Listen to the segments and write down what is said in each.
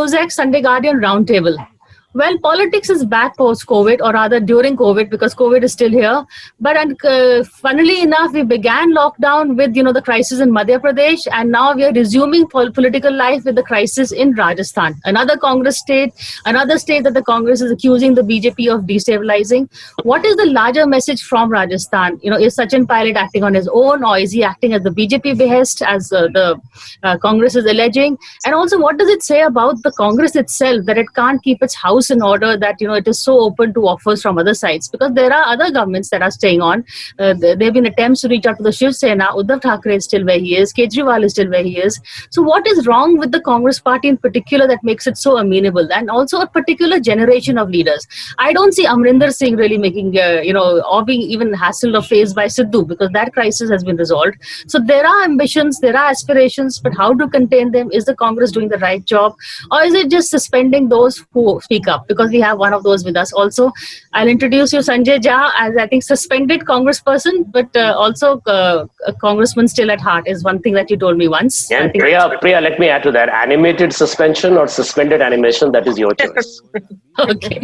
NewsX Sunday Guardian Roundtable. Well, politics is back post-COVID, or rather during COVID, because COVID is still here. But funnily enough, we began lockdown with, the crisis in Madhya Pradesh, and now we are resuming political life with the crisis in Rajasthan, another Congress state, another state that the Congress is accusing the BJP of destabilizing. What is the larger message from Rajasthan? Is Sachin Pilot acting on his own, or is he acting at the BJP behest, as the Congress is alleging? And also, what does it say about the Congress itself, that it can't keep its house in order, that it is so open to offers from other sides? Because there are other governments that are staying on. There have been attempts to reach out to the Shiv Sena. Uddhav Thackeray is still where he is. Kejriwal is still where he is. So what is wrong with the Congress party in particular that makes it so amenable, and also a particular generation of leaders? I don't see Amrinder Singh really making or being even hassled or faced by Sidhu, because that crisis has been resolved. So there are ambitions, there are aspirations, but how to contain them? Is the Congress doing the right job, or is it just suspending those who speak up? Because we have one of those with us also. I'll introduce you, Sanjay Jha, as I think suspended congressperson, but also a congressman still at heart, is one thing that you told me once. And Priya, let me add to that. Animated suspension or suspended animation, that is your choice. Okay.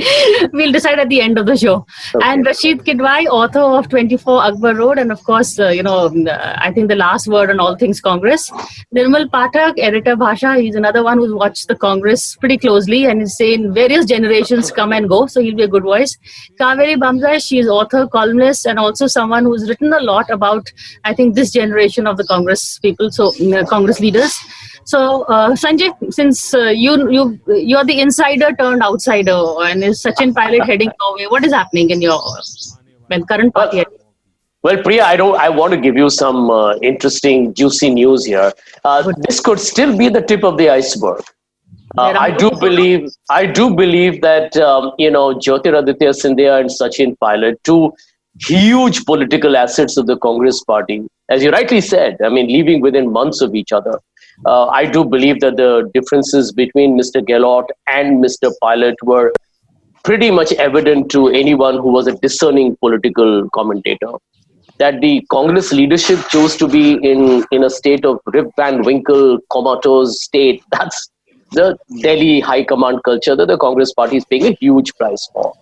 We'll decide at the end of the show. Okay. And Rashid Kidwai, author of 24 Akbar Road, and of course, I think the last word on all things Congress. Nirmal Pathak, editor Bhasha, he's another one who's watched the Congress pretty closely and is saying various generations come and go, so he'll be a good voice. Kaveri Bamzai, she is author, columnist, and also someone who's written a lot about, I think, this generation of the Congress people, so Congress leaders. So, Sanjay, since you're the insider turned outsider, and is Sachin Pilot heading Norway? What is happening in your current party? Well, Priya, I want to give you some interesting, juicy news here. This could still be the tip of the iceberg. I do believe that Jyotiraditya Scindia and Sachin Pilot, two huge political assets of the Congress party, as you rightly said, leaving within months of each other. I do believe that the differences between Mr. Gehlot and Mr. Pilot were pretty much evident to anyone who was a discerning political commentator. That the Congress leadership chose to be in a state of Rip Van Winkle, comatose state. That's the Delhi high command culture that the Congress party is paying a huge price for.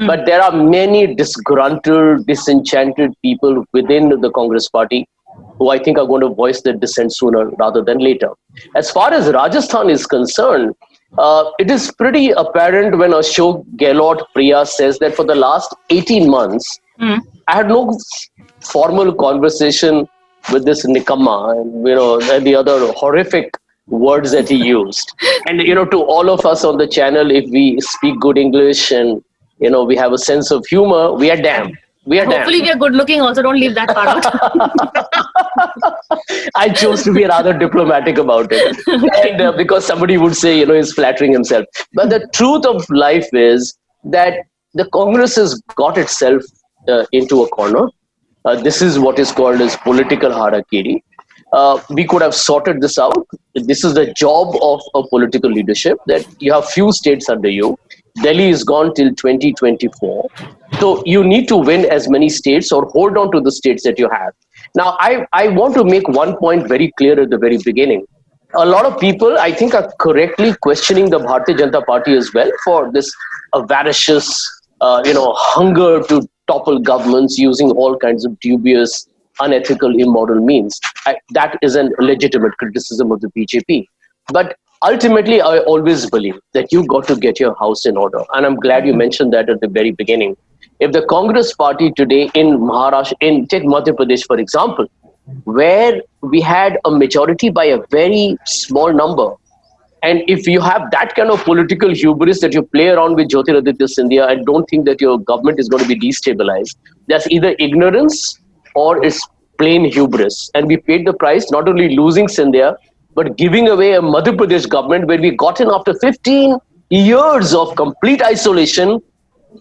But there are many disgruntled, disenchanted people within the Congress party who I think are going to voice their dissent sooner rather than later. As far as Rajasthan is concerned, it is pretty apparent when Ashok Gehlot, Priya, says that for the last 18 months, I had no formal conversation with this Nikamma and the other horrific words that he used. And, to all of us on the channel, if we speak good English and, we have a sense of humor, we are damned. Hopefully we are good looking also, don't leave that part out. I chose to be rather diplomatic about it. And because somebody would say, he's flattering himself. But the truth of life is that the Congress has got itself into a corner. This is what is called as political harakiri. We could have sorted this out. This is the job of a political leadership, that you have few states under you. Delhi is gone till 2024. So you need to win as many states or hold on to the states that you have. Now, I want to make one point very clear at the very beginning. A lot of people, I think, are correctly questioning the Bharatiya Janata Party as well for this avaricious, hunger to topple governments using all kinds of dubious, unethical, immoral means. That is a legitimate criticism of the BJP. But ultimately, I always believe that you got to get your house in order. And I'm glad you mentioned that at the very beginning. If the Congress party today in Maharashtra, take Madhya Pradesh, for example, where we had a majority by a very small number, and if you have that kind of political hubris that you play around with Jyotiraditya Scindia, I don't think that your government is going to be destabilized. That's either ignorance or it's plain hubris. And we paid the price, not only losing Scindia, but giving away a Madhya Pradesh government where we got in after 15 years of complete isolation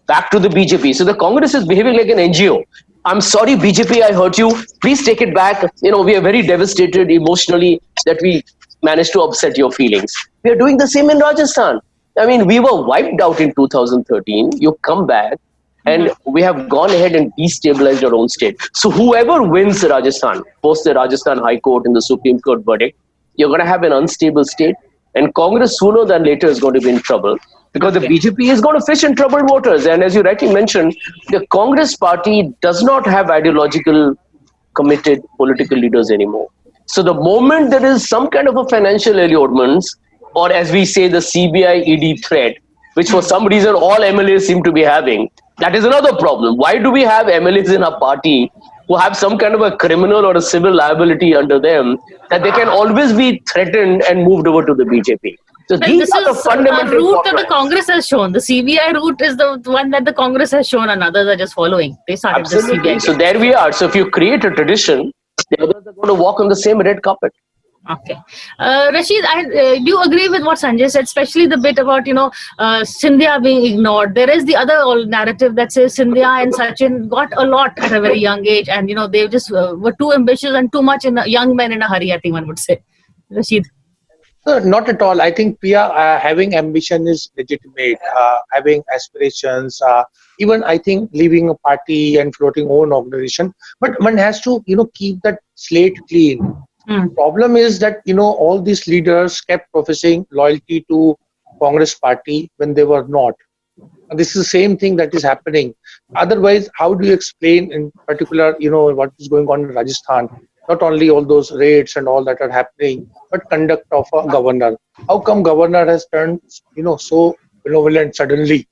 back to the BJP. So the Congress is behaving like an NGO. I'm sorry, BJP, I hurt you. Please take it back. We are very devastated emotionally that we managed to upset your feelings. We are doing the same in Rajasthan. We were wiped out in 2013. You come back and we have gone ahead and destabilized our own state. So whoever wins Rajasthan, post the Rajasthan High Court and the Supreme Court verdict, you're going to have an unstable state. And Congress sooner than later is going to be in trouble because the BJP is going to fish in troubled waters. And as you rightly mentioned, the Congress party does not have ideological committed political leaders anymore. So the moment there is some kind of a financial allurements, or as we say, the CBI ED threat, which for some reason all MLAs seem to be having, that is another problem. Why do we have MLAs in our party who have some kind of a criminal or a civil liability under them that they can always be threatened and moved over to the BJP? So Well, these this are the is a fundamental route that the problems. Congress has shown. The CBI route is the one that the Congress has shown, and others are just following. They started the Absolutely. CBI. So there we are. So if you create a tradition, the others are going to walk on the same red carpet. Okay, Rashid, do you agree with what Sanjay said, especially the bit about Scindia being ignored? There is the other old narrative that says Scindia and Sachin got a lot at a very young age, and they just were too ambitious and too much young men in a hurry. I think one would say, Rashid. No, not at all. I think Priya, having ambition is legitimate. Having aspirations, even I think leaving a party and floating own organization, but one has to keep that slate clean. Problem is that all these leaders kept professing loyalty to Congress party when they were not. And this is the same thing that is happening. Otherwise, how do you explain in particular what is going on in Rajasthan? Not only all those raids and all that are happening, but conduct of a governor. How come governor has turned so benevolent suddenly?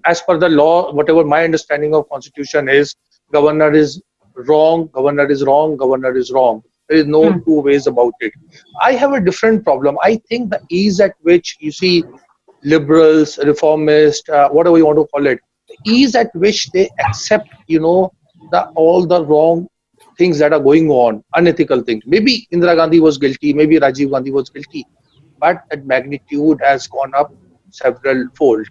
As per the law, whatever my understanding of constitution is, governor is wrong, governor is wrong, governor is wrong. There is no two ways about it. I have a different problem. I think the ease at which you see liberals, reformists, whatever you want to call it, the ease at which they accept, all the wrong things that are going on, unethical things. Maybe Indira Gandhi was guilty, maybe Rajiv Gandhi was guilty, but that magnitude has gone up several fold.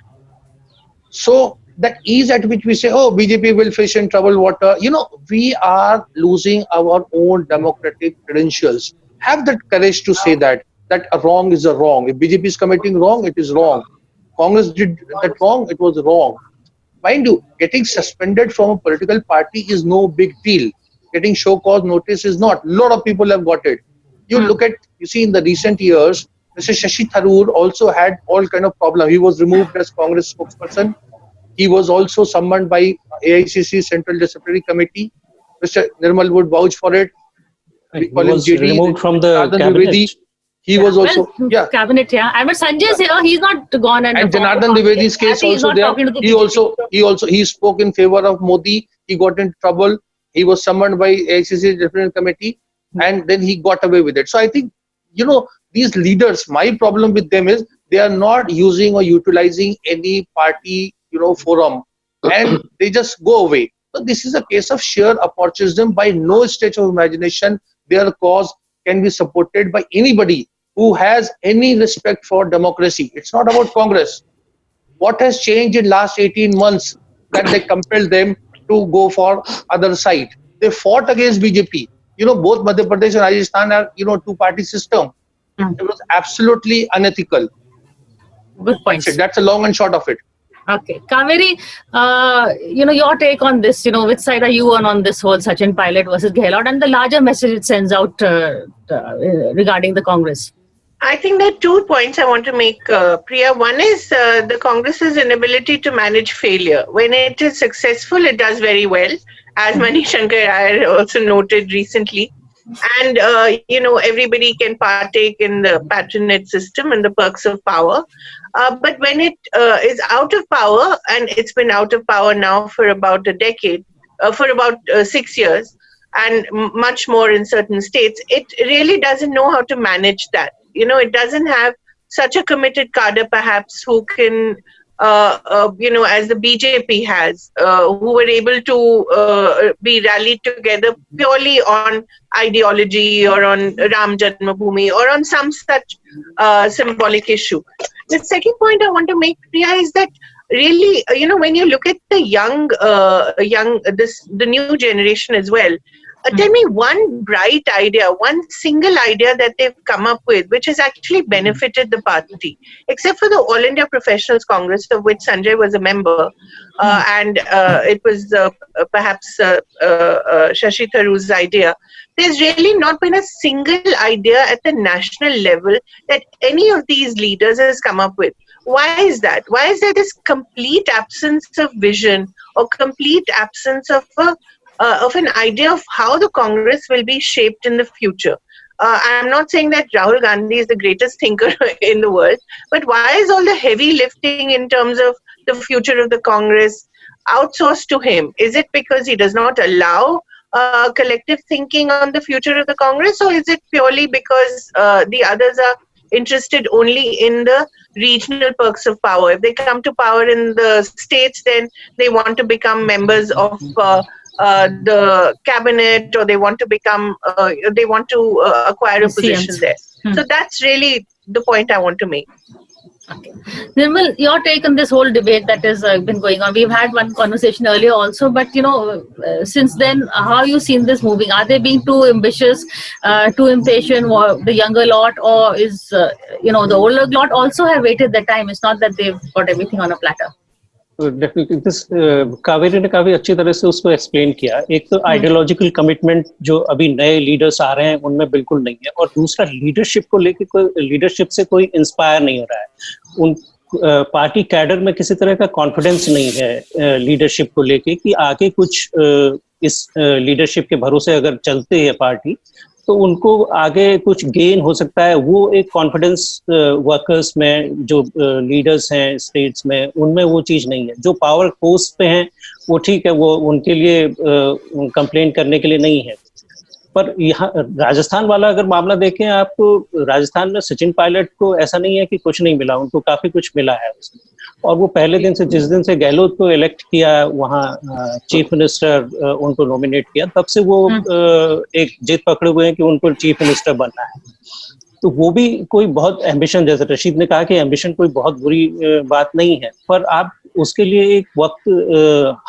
So that ease at which we say, oh, BJP will fish in troubled water, we are losing our own democratic credentials. Have that courage to say that a wrong is a wrong. If BJP is committing wrong, it is wrong. Congress did that wrong, it was wrong. Mind you, getting suspended from a political party is no big deal. Getting show cause notice is not. A lot of people have got it. You see in the recent years, Mr. Shashi Tharoor also had all kind of problem. He was removed as Congress spokesperson. He was also summoned by AICC Central Disciplinary Committee. Mr. Nirmal would vouch for it. He was removed from the cabinet. He was also cabinet. Yeah, I mean Sanjay's here. He's not gone. And Janardhan Dwivedi's case also there. He spoke in favor of Modi. He got in trouble. He was summoned by AICC Disciplinary Committee, and then he got away with it. So I think these leaders. My problem with them is they are not using or utilizing any party forum, and they just go away. So this is a case of sheer opportunism. By no stretch of imagination, their cause can be supported by anybody who has any respect for democracy. It's not about Congress. What has changed in last 18 months that they compelled them to go for other side? They fought against BJP. Both Madhya Pradesh and Rajasthan are two-party system. It was absolutely unethical. Good point. That's a long and short of it. Okay, Kaveri, your take on this, which side are you on this whole Sachin Pilot versus Gehlot and the larger message it sends out regarding the Congress? I think there are 2 points I want to make, Priya. One is the Congress's inability to manage failure. When it is successful, it does very well, as Manish Shankar Iyer also noted recently. And, everybody can partake in the patronage system and the perks of power. But when it is out of power, and it's been out of power now for about a decade, for about 6 years, and much more in certain states, it really doesn't know how to manage that. It doesn't have such a committed cadre, perhaps, who can, as the BJP has, who were able to be rallied together purely on ideology or on Ram Janmabhoomi or on some such symbolic issue. The second point I want to make, Priya, is that really, when you look at the the new generation as well, tell me one bright idea, one single idea that they've come up with, which has actually benefited the party, except for the All India Professionals Congress, of which Sanjay was a member, and it was perhaps Shashi Tharoor's idea. there's really not been a single idea at the national level that any of these leaders has come up with. Why is that? Why is there this complete absence of vision or complete absence of an idea of how the Congress will be shaped in the future? I'm not saying that Rahul Gandhi is the greatest thinker in the world, but why is all the heavy lifting in terms of the future of the Congress outsourced to him? Is it because he does not allow collective thinking on the future of the Congress, or is it purely because the others are interested only in the regional perks of power? If they come to power in the states, then they want to become members of the cabinet, or they want to become, acquire a position there. So that's really the point I want to make. Okay. Nirmal, your take on this whole debate that has been going on. We've had one conversation earlier also, but since then, how have you seen this moving? Are they being too ambitious, too impatient, or the younger lot, or is the older lot also have waited their time? It's not that they've got everything on a platter. Definitely this Kaveri ने काफी अच्छी तरह से उसको explain किया. एक तो ideological commitment जो अभी नए लीडर्स आ रहे हैं उनमें बिल्कुल नहीं है, और दूसरा लीडरशिप को लेके कोई लीडरशिप से कोई इंस्पायर नहीं हो रहा है. उन पार्टी कैडर में किसी तरह का कॉन्फिडेंस नहीं है लीडरशिप को लेके कि आगे कुछ इस लीडरशिप के भरोसे अगर चलते है पार्टी तो उनको आगे कुछ गेन हो सकता है. वो एक कॉन्फिडेंस वर्कर्स में जो लीडर्स हैं स्टेट्स में उनमें वो चीज़ नहीं है. जो पावर पोस्ट पे हैं वो ठीक है, वो उनके लिए कंप्लेन करने के लिए नहीं है. पर यहाँ राजस्थान वाला अगर मामला देखें आप, तो राजस्थान में सचिन पायलट को ऐसा नहीं है कि कुछ नहीं मिला, उनको काफी कुछ मिला है उसमें. और वो पहले दिन से, जिस दिन से गहलोत को इलेक्ट किया वहाँ चीफ मिनिस्टर उनको नॉमिनेट किया, तब से वो एक जिद पकड़े हुए हैं कि उनको चीफ मिनिस्टर बनना है. तो वो भी कोई बहुत एम्बिशन, जैसे रशीद ने कहा कि एम्बिशन कोई बहुत बुरी बात नहीं है, पर आप उसके लिए एक वक्त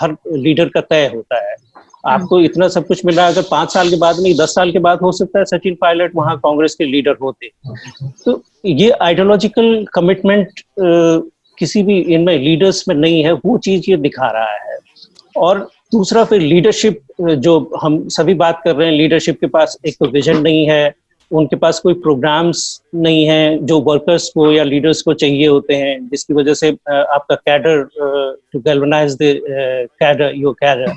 हर लीडर का तय होता है. आपको इतना सब कुछ मिला, अगर 5 साल के बाद नहीं 10 साल के बाद हो सकता है सचिन पायलट वहाँ कांग्रेस के लीडर होते. तो ये आइडियोलॉजिकल कमिटमेंट किसी भी इनमें लीडर्स में नहीं है, वो चीज ये दिखा रहा है. और दूसरा फिर लीडरशिप, जो हम सभी बात कर रहे हैं, लीडरशिप के पास एक तो विजन नहीं है, उनके पास कोई प्रोग्राम्स नहीं है जो वर्कर्स को या लीडर्स को चाहिए होते हैं, जिसकी वजह से आपका cadre to galvanize the cadre, your cadre,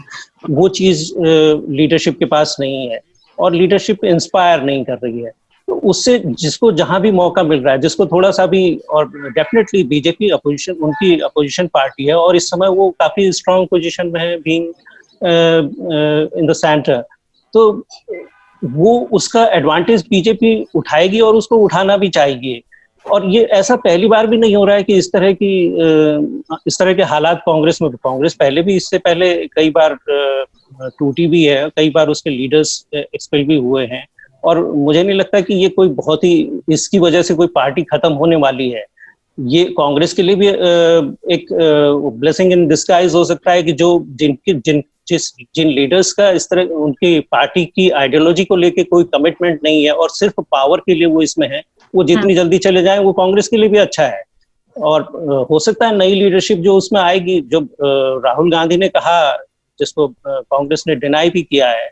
वो चीज लीडरशिप के पास नहीं है. और लीडरशिप इंस्पायर नहीं कर रही है. तो उससे जिसको जहां भी मौका मिल रहा है, जिसको थोड़ा सा भी, और डेफिनेटली बीजेपी अपोजिशन, उनकी अपोजिशन पार्टी है और इस समय वो काफी स्ट्रांग पोजीशन में है, बीइंग इन द सेंटर. तो वो उसका एडवांटेज बीजेपी उठाएगी और उसको उठाना भी चाहिए. और ये ऐसा पहली बार भी नहीं हो रहा है कि इस तरह के हालात कांग्रेस में. कांग्रेस पहले भी, इससे पहले कई बार टूटी भी है, कई बार उसके लीडर्स एक्सपेल भी हुए हैं. और मुझे नहीं लगता कि ये कोई बहुत ही इसकी वजह से कोई पार्टी खत्म होने वाली है. ये कांग्रेस के लिए भी एक ब्लेसिंग इन डिस्गाइज हो सकता है कि जो जिन लीडर्स का इस तरह उनकी पार्टी की आइडियोलॉजी को लेके कोई कमिटमेंट नहीं है और सिर्फ पावर के लिए वो इसमें है, वो जितनी जल्दी चले जाएं वो कांग्रेस के लिए भी अच्छा है. और हो सकता है नई लीडरशिप जो उसमें आएगी, जो राहुल गांधी ने कहा, जिसको कांग्रेस ने डिनाई भी किया है,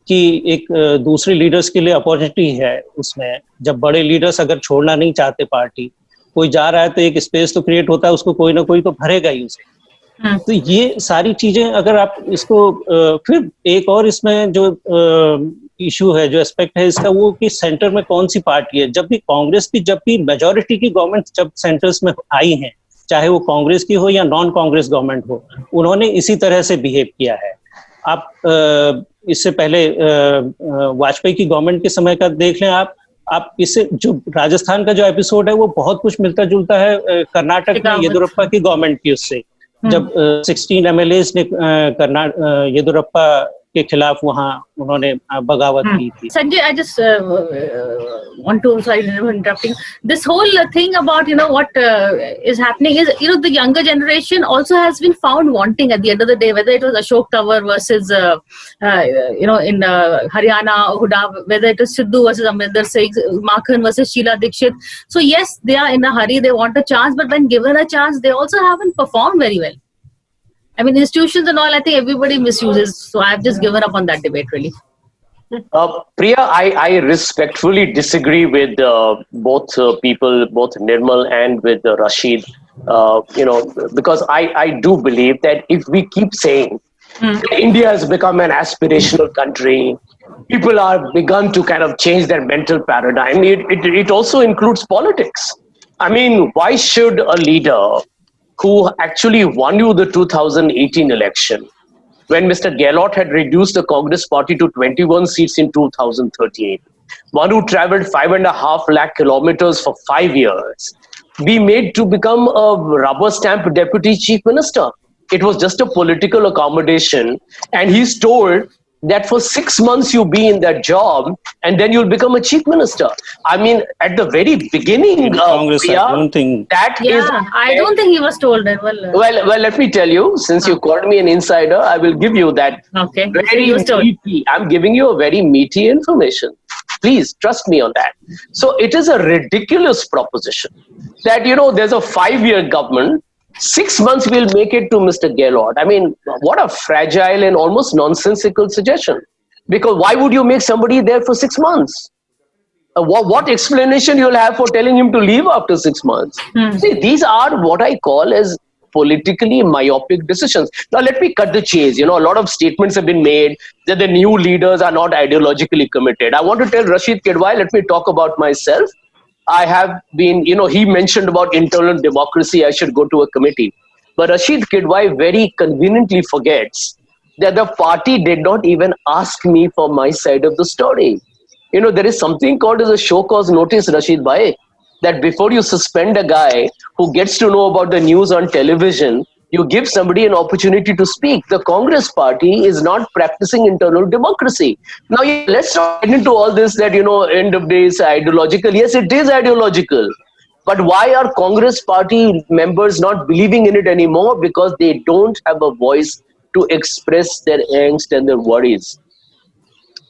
कि एक दूसरे लीडर्स के लिए अपॉर्चुनिटी है उसमें. जब बड़े लीडर्स अगर छोड़ना नहीं चाहते पार्टी, कोई जा रहा है तो एक स्पेस तो क्रिएट होता है, उसको कोई ना कोई तो भरेगा ही उसे. तो ये सारी चीजें अगर आप इसको फिर एक और इसमें जो इशू है, जो एस्पेक्ट है इसका, वो कि सेंटर में कौन सी पार्टी है. जब भी कांग्रेस की, जब भी मेजोरिटी की गवर्नमेंट जब सेंटर्स में आई हैं, चाहे वो कांग्रेस की हो या नॉन कांग्रेस गवर्नमेंट हो, उन्होंने इसी तरह से बिहेव किया है. आप इससे पहले वाजपेयी की गवर्नमेंट के समय का देख लें आप इससे, जो राजस्थान का जो एपिसोड है वो बहुत कुछ मिलता जुलता है कर्नाटक में येदियुरप्पा की गवर्नमेंट की उससे. जब 16 MLAs ने येदियुरप्पा के खिलाफ वहाँ उन्होंने बगावत की थी. Sanjay, I just want to, sorry, interrupting. This whole thing about what is happening is the younger generation also has been found wanting at the end of the day, whether it was Ashok Tawar versus in Haryana, Huda, whether it was Sidhu versus Amrinder Singh, Makhan versus Sheila Dikshit. So yes, they are in a hurry, they want a chance, but when given a chance, they also haven't performed very well. I mean, institutions and all, I think everybody misuses. So I've just given up on that debate, really. Priya, I respectfully disagree with both people, both Nirmal and with Rashid. Because I do believe that if we keep saying that India has become an aspirational country, people are begun to kind of change their mental paradigm. It also includes politics. I mean, why should a leader who actually won you the 2018 election, when Mr. Gehlot had reduced the Congress party to 21 seats in 2013, one who traveled 5.5 lakh kilometers for 5 years, be made to become a rubber stamp deputy chief minister? It was just a political accommodation. And he's told that for 6 months you be in that job and then you'll become a chief minister. I mean, at the very beginning, Congress, Priya, I don't think. that is. Yeah, I don't think he was told that. Well, let me tell you, since you called me an insider, I will give you that Okay. very He was told. meaty. I'm giving you a very meaty information. Please trust me on that. So it is a ridiculous proposition that, there's a 5-year government. 6 months will make it to Mr. Gehlot. I mean, what a fragile and almost nonsensical suggestion. Because why would you make somebody there for 6 months? What explanation you'll have for telling him to leave after 6 months? See, these are what I call as politically myopic decisions. Now, let me cut the chase. A lot of statements have been made that the new leaders are not ideologically committed. I want to tell Rashid Kidwai, let me talk about myself. I have been, he mentioned about internal democracy, I should go to a committee. But Rashid Kidwai very conveniently forgets that the party did not even ask me for my side of the story. There is something called as a show cause notice, Rashid Bhai, that before you suspend a guy who gets to know about the news on television, you give somebody an opportunity to speak. The Congress party is not practicing internal democracy. Now, let's not get into all this that, end of days, ideological. Yes, it is ideological. But why are Congress party members not believing in it anymore? Because they don't have a voice to express their angst and their worries.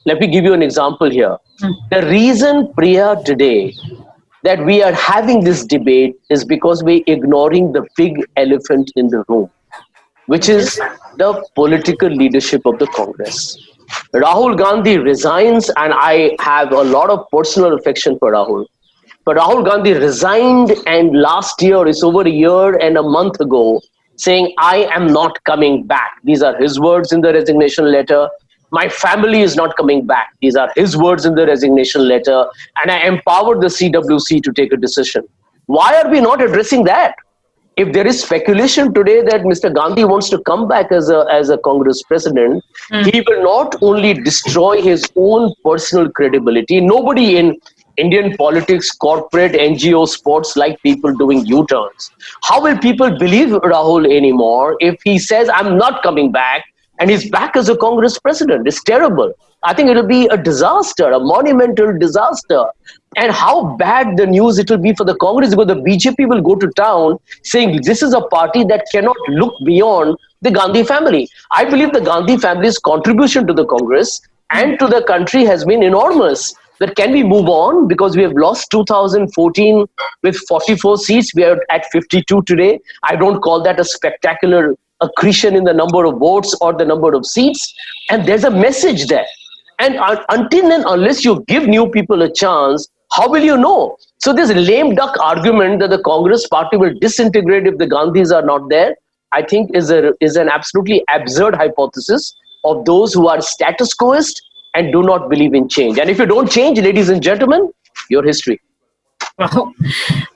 Let me give you an example here. The reason, Priya, today that we are having this debate is because we're ignoring the big elephant in the room, which is the political leadership of the Congress. Rahul Gandhi resigns, and I have a lot of personal affection for Rahul. But Rahul Gandhi resigned, and last year, it's over a year and a month ago, saying, I am not coming back. These are his words in the resignation letter. My family is not coming back. These are his words in the resignation letter. And I empowered the CWC to take a decision. Why are we not addressing that? If there is speculation today that Mr. Gandhi wants to come back as a Congress president, he will not only destroy his own personal credibility. Nobody in Indian politics, corporate, NGO, sports like people doing U-turns. How will people believe Rahul anymore if he says, I'm not coming back, and he's back as a Congress president? It's terrible. I think it'll be a disaster, a monumental disaster. And how bad the news it will be for the Congress, because the BJP will go to town saying this is a party that cannot look beyond the Gandhi family. I believe the Gandhi family's contribution to the Congress and to the country has been enormous. But can we move on? Because we have lost 2014 with 44 seats. We are at 52 today. I don't call that a spectacular accretion in the number of votes or the number of seats. And there's a message there. And until and unless you give new people a chance, how will you know? So this lame duck argument that the Congress party will disintegrate if the Gandhis are not there, I think is an absolutely absurd hypothesis of those who are status quoist and do not believe in change. And if you don't change, ladies and gentlemen, your history. Wow.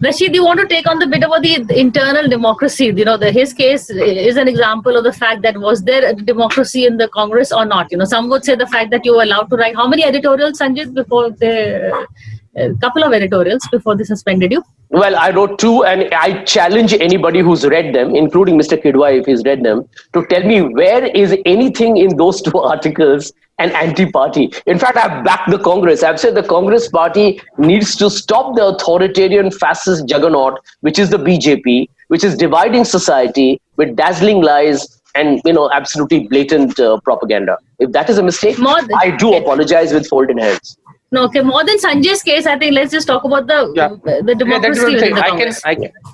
Rashid, you want to take on the bit about the internal democracy? His case is an example of the fact that was there a democracy in the Congress or not? Some would say the fact that you were allowed to write how many editorials, Sanjit, before a couple of editorials before they suspended you? Well, I wrote 2, and I challenge anybody who's read them, including Mr. Kidwai if he's read them, to tell me where is anything in those 2 articles an anti-party. In fact, I've backed the Congress. I've said the Congress party needs to stop the authoritarian fascist juggernaut, which is the BJP, which is dividing society with dazzling lies and absolutely blatant propaganda. If that is a mistake, I do apologize with folded hands. No, okay. More than Sanjay's case, I think let's just talk about the Yeah, that's democracy what I'm within saying. the Congress.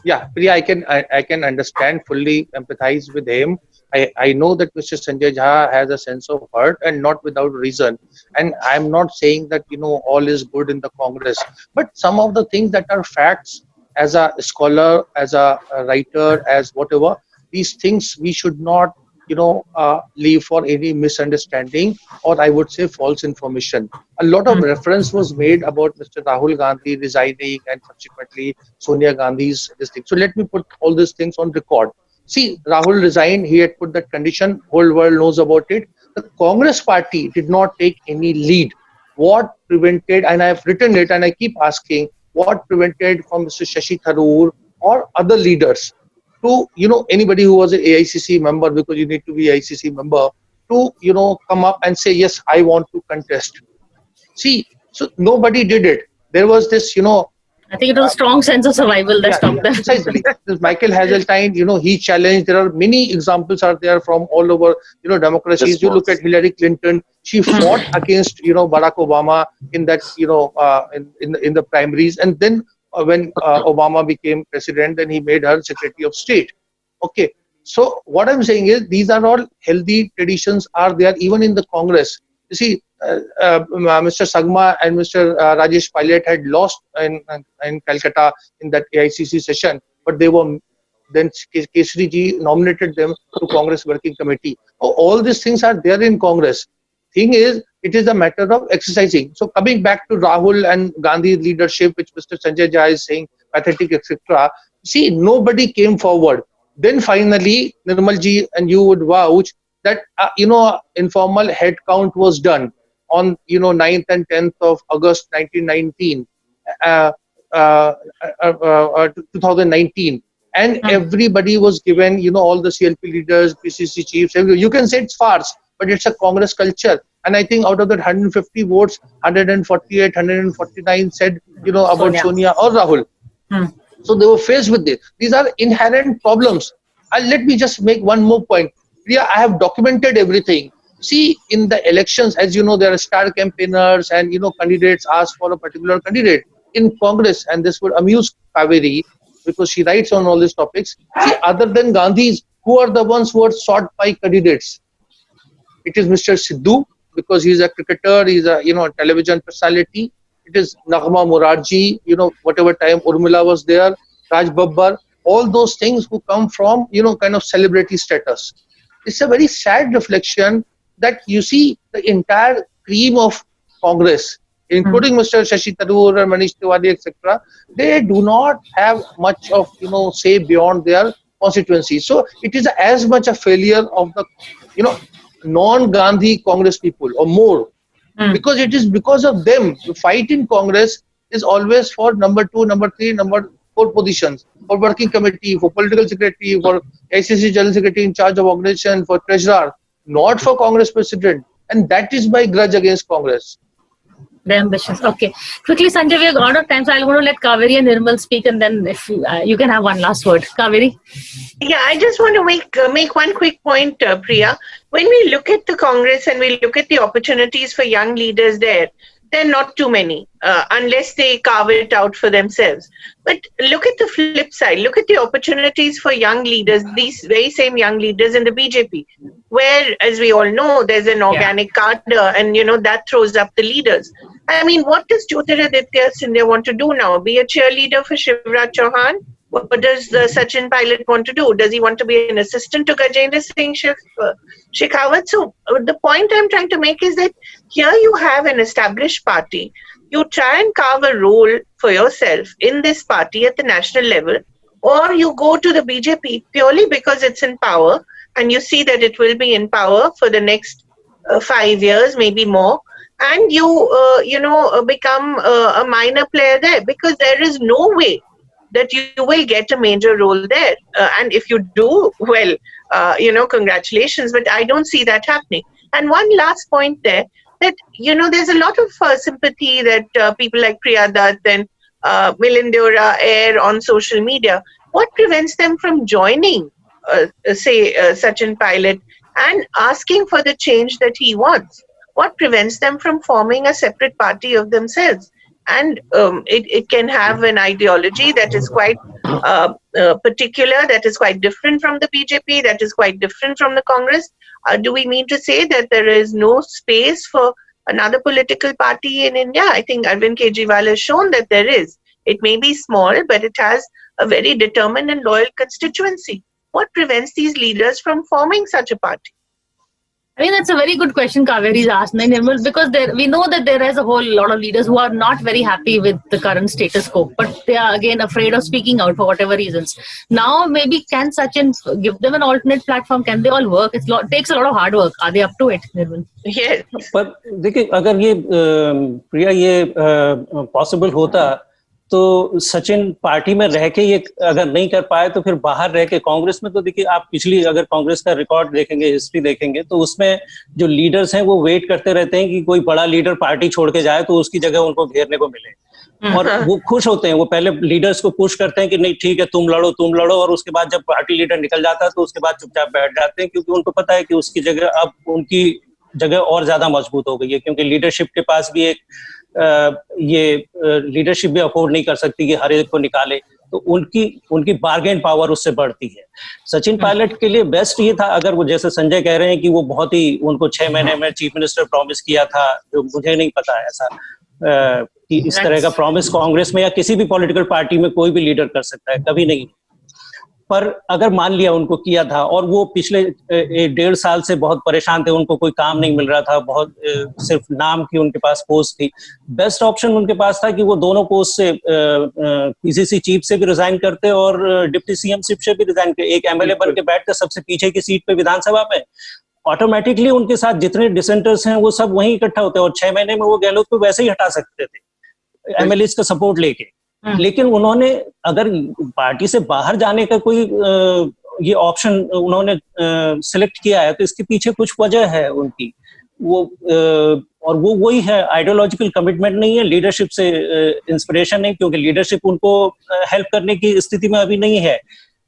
Yeah, Priya, I can understand, fully empathize with him. I know that Mr. Sanjay Jha has a sense of hurt, and not without reason. And I'm not saying that, all is good in the Congress, but some of the things that are facts, as a scholar, as a writer, as whatever, these things we should not, leave for any misunderstanding, or I would say false information. A lot of Hmm. reference was made about Mr. Rahul Gandhi resigning and subsequently Sonia Gandhi's this thing. So let me put all these things on record. See, Rahul resigned, he had put that condition, whole world knows about it. The Congress party did not take any lead. What prevented, and I've written it and I keep asking, what prevented from Mr. Shashi Tharoor or other leaders to, anybody who was an AICC member, because you need to be AICC member, to, come up and say, yes, I want to contest. See, so nobody did it. There was this, I think it was a strong sense of survival that yeah, stopped them. precisely. This Michael Hazeltine, he challenged. There are many examples are there from all over, democracies. You look at Hillary Clinton; she fought against, Barack Obama in that, in the primaries, and then when Obama became president, then he made her Secretary of State. Okay, so what I'm saying is these are all healthy traditions are there even in the Congress. You see, Mr. Sagma and Mr. Rajesh Pilot had lost in Calcutta in that AICC session, but they were then Kesri ji nominated them to Congress Working Committee. All these things are there in Congress. Thing is, it is a matter of exercising. So coming back to Rahul and Gandhi's leadership, which Mr. Sanjay Jha is saying, pathetic, etc. See, nobody came forward. Then finally, Nirmal ji and you would vouch that informal head count was done on 9th and 10th of August 1919, 2019, and everybody was given, all the CLP leaders, PCC chiefs. You can say it's farce, but it's a Congress culture. And I think out of that 150 votes, 148, 149 said about Sonia or Rahul. So they were faced with this. These are inherent problems. And let me just make one more point. Yeah, I have documented everything. See, in the elections, as you know, there are star campaigners and, candidates ask for a particular candidate in Congress. And this would amuse Kaveri because she writes on all these topics. See, other than Gandhi's, who are the ones who are sought by candidates? It is Mr. Sidhu, because he's a cricketer, he's a, television personality. It is Naghma Morarji, whatever time Urmila was there, Raj Babbar, all those things who come from, kind of celebrity status. It's a very sad reflection that you see the entire cream of Congress, including Mr. Shashi Tharoor and Manish Tiwari, etc. They do not have much of, say beyond their constituency. So it is as much a failure of the, non-Gandhi Congress people or more, because it is because of them. The fight in Congress is always for number 2, number 3, number 4 positions, for working committee, for political secretary, for ICC general secretary in charge of organization, for treasurer, not for Congress president. And that is my grudge against Congress. Very ambitious. Okay. Quickly, Sanjay, we are out of time, so I'm going to let Kaveri and Nirmal speak, and then if you can have one last word. Kaveri? Yeah, I just want to make one quick point, Priya. When we look at the Congress and we look at the opportunities for young leaders there are not too many, unless they carve it out for themselves. But look at the flip side. Look at the opportunities for young leaders, these very same young leaders in the BJP, where, as we all know, there's an organic cadre, and that throws up the leaders. I mean, what does Jyotiraditya Scindia want to do now? Be a cheerleader for Shivraj Chauhan? What does Sachin Pilot want to do? Does he want to be an assistant to Gajendra Singh Shekhawat? So the point I'm trying to make is that here you have an established party. You try and carve a role for yourself in this party at the national level, or you go to the BJP purely because it's in power, and you see that it will be in power for the next 5 years, maybe more, and you become a minor player there, because there is no way that you will get a major role there. And if you do, well, congratulations, but I don't see that happening. And one last point there, that, there's a lot of sympathy that people like Priya Dutt and Milind Deora air on social media. What prevents them from joining, say, Sachin Pilot and asking for the change that he wants? what prevents them from forming a separate party of themselves? And it can have an ideology that is quite particular, that is quite different from the BJP, that is quite different from the Congress. Do we mean to say that there is no space for another political party in India? I think Arvind Kejriwal has shown that there is. It may be small, but it has a very determined and loyal constituency. What prevents these leaders from forming such a party? I mean, that's a very good question Kaveri's asked, Nirmal, because we know that there is a whole lot of leaders who are not very happy with the current status quo, but they are again afraid of speaking out for whatever reasons. Now, maybe can Sachin give them an alternate platform? Can they all work? It takes a lot of hard work. Are they up to it, Nirmal? Yes. पर देखिए अगर ये प्रिया ये possible होता तो Sachin party में रह के ये अगर नहीं कर पाए तो फिर बाहर रह के कांग्रेस में तो देखिए आप पिछली अगर कांग्रेस का रिकॉर्ड देखेंगे हिस्ट्री देखेंगे तो उसमें जो लीडर्स हैं वो वेट करते रहते हैं कि कोई बड़ा लीडर पार्टी छोड़ के जाए तो उसकी जगह उनको घेरने को मिले और वो खुश होते हैं। वो पहले लीडर्स को पुश करते हैं कि नहीं ठीक है तुम लड़ो और उसके बाद जब पार्टी लीडर निकल जाता है तो उसके बाद चुपचाप बैठ जाते हैं क्योंकि उनको पता है कि उसकी जगह अब उनकी जगह और ज्यादा मजबूत हो गई है क्योंकि लीडरशिप के पास भी एक ये लीडरशिप भी अफोर्ड नहीं कर सकती कि हर एक को निकाले तो उनकी बार्गेन पावर उससे बढ़ती है। सचिन पायलट के लिए बेस्ट ये था अगर वो जैसे संजय कह रहे हैं कि वो बहुत ही उनको 6 महीने में चीफ मिनिस्टर प्रॉमिस किया था जो मुझे नहीं पता ऐसा कि इस तरह का प्रॉमिस कांग्रेस में या किसी भी पॉलिटिकल पार्टी में कोई भी लीडर कर सकता है, कभी नहीं। पर अगर मान लिया उनको किया था और वो पिछले 1.5 साल से बहुत परेशान थे, उनको कोई काम नहीं मिल रहा था, बहुत सिर्फ नाम की उनके पास पोस्ट थी, बेस्ट ऑप्शन उनके पास था कि वो दोनों पोस्ट से पीसीसी चीफ से भी रिजाइन करते और डिप्टी सीएम शिप से भी रिजाइन करते, एक एमएलए बन के बैठते सबसे पीछे की सीट पे विधानसभा में, ऑटोमेटिकली उनके साथ जितने डिसेंटर्स हैं वो सब वहीं इकट्ठा होते हैं और 6 महीने में वो गहलोत को वैसे ही हटा सकते थे एमएलए का सपोर्ट लेके। लेकिन उन्होंने अगर पार्टी से बाहर जाने का कोई ये ऑप्शन उन्होंने सिलेक्ट किया है तो इसके पीछे कुछ वजह है उनकी, वो और वो वही है, आइडियोलॉजिकल कमिटमेंट नहीं है, लीडरशिप से इंस्पिरेशन नहीं, क्योंकि लीडरशिप उनको हेल्प करने की स्थिति में अभी नहीं है,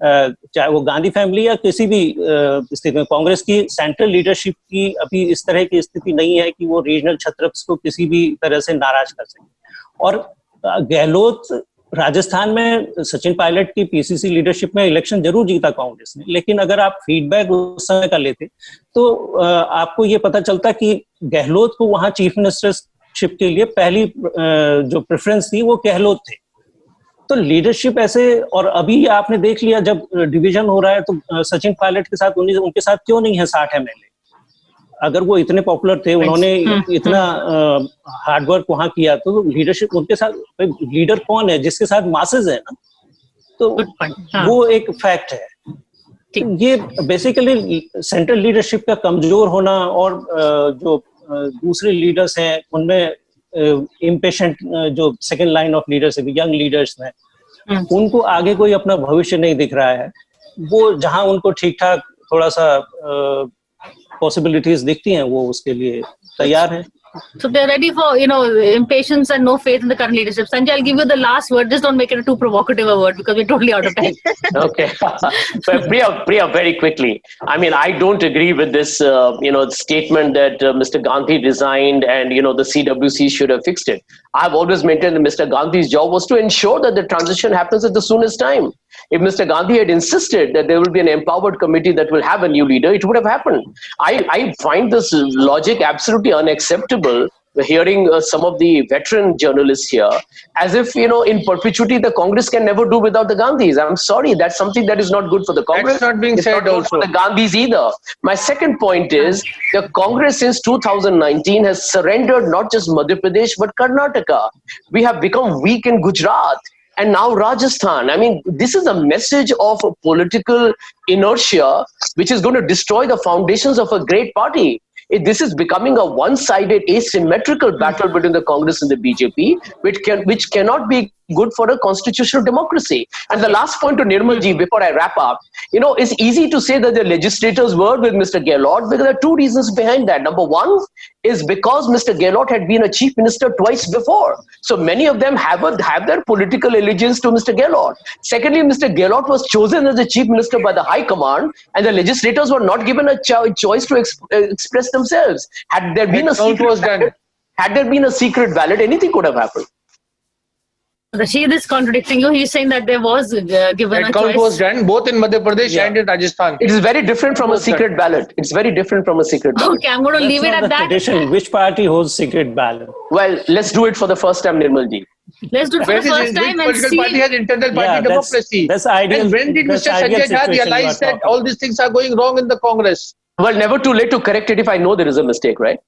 चाहे वो गांधी फैमिली या किसी भी स्थिति में। कांग्रेस की सेंट्रल लीडरशिप की अभी इस तरह की स्थिति नहीं है कि वो रीजनल छत्रप्स को किसी भी तरह से नाराज कर सके। और गहलोत राजस्थान में सचिन पायलट की पीसीसी लीडरशिप में इलेक्शन जरूर जीता कांग्रेस ने, लेकिन अगर आप फीडबैक उस समय का लेते तो आपको ये पता चलता कि गहलोत को वहां चीफ मिनिस्टरशिप के लिए पहली जो प्रेफरेंस थी वो गहलोत थे। तो लीडरशिप ऐसे, और अभी आपने देख लिया जब डिवीजन हो रहा है तो सचिन पायलट के साथ उनके साथ क्यों नहीं है 60 एमएलए? अगर वो इतने पॉपुलर थे, उन्होंने इतना हार्डवर्क वहां किया, तो लीडरशिप उनके साथ, लीडर कौन है जिसके साथ मासेस है ना, तो वो एक फैक्ट है। ये बेसिकली सेंट्रल लीडरशिप का कमजोर होना और जो दूसरे लीडर्स हैं उनमें इम्पेशेंट जो सेकंड लाइन ऑफ लीडर्स है, यंग लीडर्स हैं, उनको आगे कोई अपना भविष्य नहीं दिख रहा है। वो जहां उनको ठीक ठाक थोड़ा सा पॉसिबिलिटीज दिखती हैं वो उसके लिए तैयार हैं। So they're ready for, impatience and no faith in the current leadership. Sanjay, I'll give you the last word. Just don't make it a too provocative a word because we're totally out of time. Okay. But Priya, very quickly. I mean, I don't agree with this, statement that Mr. Gandhi resigned and, the CWC should have fixed it. I've always maintained that Mr. Gandhi's job was to ensure that the transition happens at the soonest time. If Mr. Gandhi had insisted that there will be an empowered committee that will have a new leader, it would have happened. I find this logic absolutely unacceptable. Hearing some of the veteran journalists here as if, in perpetuity, the Congress can never do without the Gandhis. I'm sorry, that's something that is not good for the Congress. That's not being said not also. for the Gandhis either. My second point is the Congress since 2019 has surrendered not just Madhya Pradesh but Karnataka. We have become weak in Gujarat. And now Rajasthan. I mean, this is a message of political inertia, which is going to destroy the foundations of a great party. This is becoming a one-sided, asymmetrical battle between the Congress and the BJP, which cannot be good for a constitutional democracy. And the last point to Nirmal ji, before I wrap up, it's easy to say that the legislators were with Mr. Gehlot, because there are two reasons behind that. Number one is because Mr. Gehlot had been a chief minister twice before. So many of them have their political allegiance to Mr. Gehlot. Secondly, Mr. Gehlot was chosen as the chief minister by the High Command, and the legislators were not given a choice to express themselves. Had there been a secret ballot, anything could have happened. Rashid is contradicting you. He's saying that there was given a That count choice. was done both in Madhya Pradesh and in Rajasthan. It is very different from a secret ballot. It's very different from a secret ballot. Okay, I'm going to leave it That's at not the that. tradition. Which party holds secret ballot? Well, let's do it for the first time, Nirmal ji. Let's do it for Where the first which time and political party see. has internal party Yeah, democracy? that's ideal. And when did That's Mr. ideal Sanjay Jha situation you realize are that talking. all these things are going wrong in the Congress? Well, never too late to correct it if I know there is a mistake, right?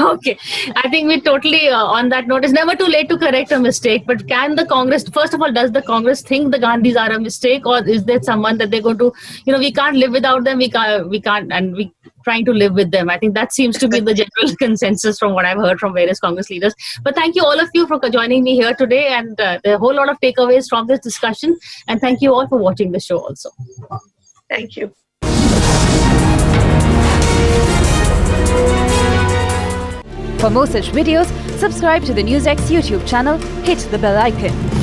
Okay, I think we totally on that note. It's never too late to correct a mistake. But can the Congress, first of all, does the Congress think the Gandhis are a mistake, or is there someone that they're going to, we can't live without them. We can't, and we trying to live with them. I think that seems to be the general consensus from what I've heard from various Congress leaders. But thank you all of you for joining me here today, and there are a whole lot of takeaways from this discussion. And thank you all for watching the show also. Thank you. For more such videos, subscribe to the NewsX YouTube channel, hit the bell icon.